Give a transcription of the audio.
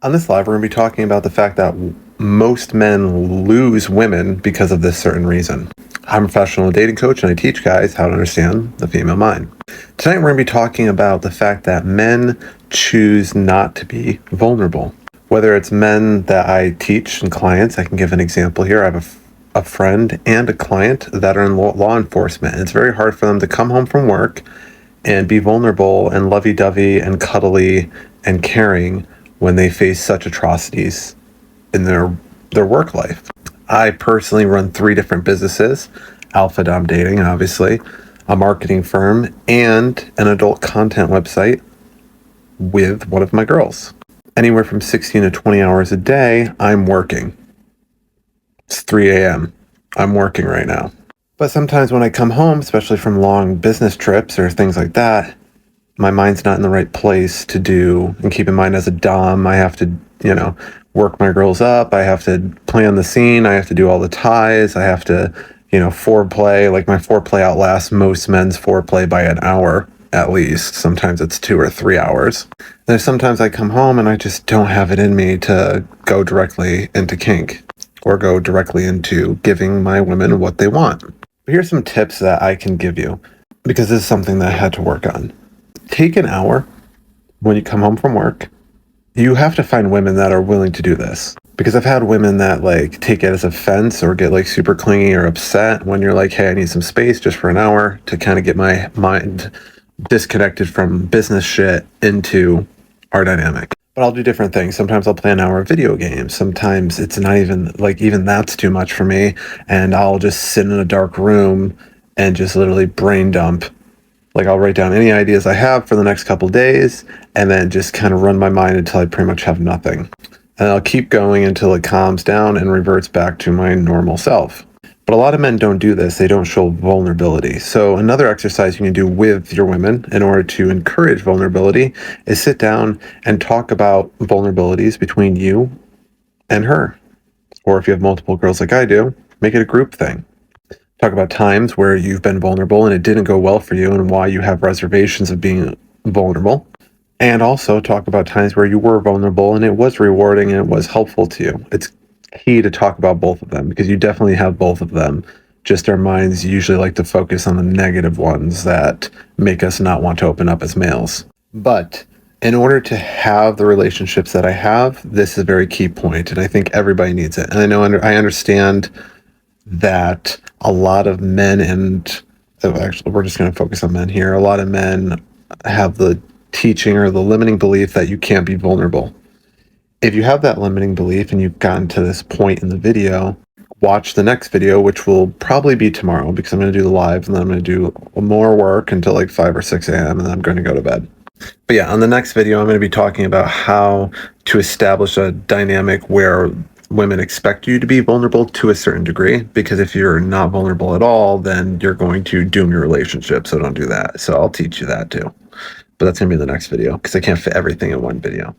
On this live, we're going to be talking about the fact that most men lose women because of this certain reason. I'm a professional dating coach and I teach guys how to understand the female mind. Tonight, we're going to be talking about the fact that men choose not to be vulnerable. Whether it's men that I teach and clients, I can give an example here. I have a friend and a client that are in law enforcement. And it's very hard for them to come home from work and be vulnerable and lovey-dovey and cuddly and caring when they face such atrocities in their work life. I personally run 3 different businesses: Alpha Dom Dating, obviously, a marketing firm, and an adult content website with one of my girls. Anywhere from 16 to 20 hours a day, I'm working. It's 3 a.m. I'm working right now. But sometimes when I come home, especially from long business trips or things like that, my mind's not in the right place to do. And keep in mind, as a dom, I have to, work my girls up. I have to plan the scene. I have to do all the ties. I have to, foreplay. Like, my foreplay outlasts most men's foreplay by an hour at least. Sometimes it's 2 or 3 hours. There's sometimes I come home and I just don't have it in me to go directly into kink or go directly into giving my women what they want. But here's some tips that I can give you, because this is something that I had to work on. Take an hour when you come home from work. You have to find women that are willing to do this, because I've had women that take it as offense or get super clingy or upset when you're like, hey, I need some space just for an hour to kind of get my mind disconnected from business shit into our dynamic. But I'll do different things. Sometimes I'll play an hour of video games. Sometimes it's not even even that's too much for me, and I'll just sit in a dark room and just literally brain dump. I'll write down any ideas I have for the next couple days and then just kind of run my mind until I pretty much have nothing. And I'll keep going until it calms down and reverts back to my normal self. But a lot of men don't do this. They don't show vulnerability. So another exercise you can do with your women in order to encourage vulnerability is sit down and talk about vulnerabilities between you and her. Or if you have multiple girls like I do, make it a group thing. Talk about times where you've been vulnerable and it didn't go well for you and why you have reservations of being vulnerable. And also talk about times where you were vulnerable and it was rewarding and it was helpful to you. It's key to talk about both of them, because you definitely have both of them. Just our minds usually like to focus on the negative ones that make us not want to open up as males. But in order to have the relationships that I have, this is a very key point, and I think everybody needs it. And I know I understand that a lot of men, and actually we're just going to focus on men here, a lot of men have the teaching or the limiting belief that you can't be vulnerable. If you have that limiting belief and you've gotten to this point in the video, watch the next video, which will probably be tomorrow, because I'm going to do the live and then I'm going to do more work until 5 or 6 a.m. and then I'm going to go to bed. But yeah, on the next video, I'm going to be talking about how to establish a dynamic where women expect you to be vulnerable to a certain degree, because if you're not vulnerable at all, then you're going to doom your relationship. So don't do that. So I'll teach you that too. But that's going to be the next video, because I can't fit everything in one video.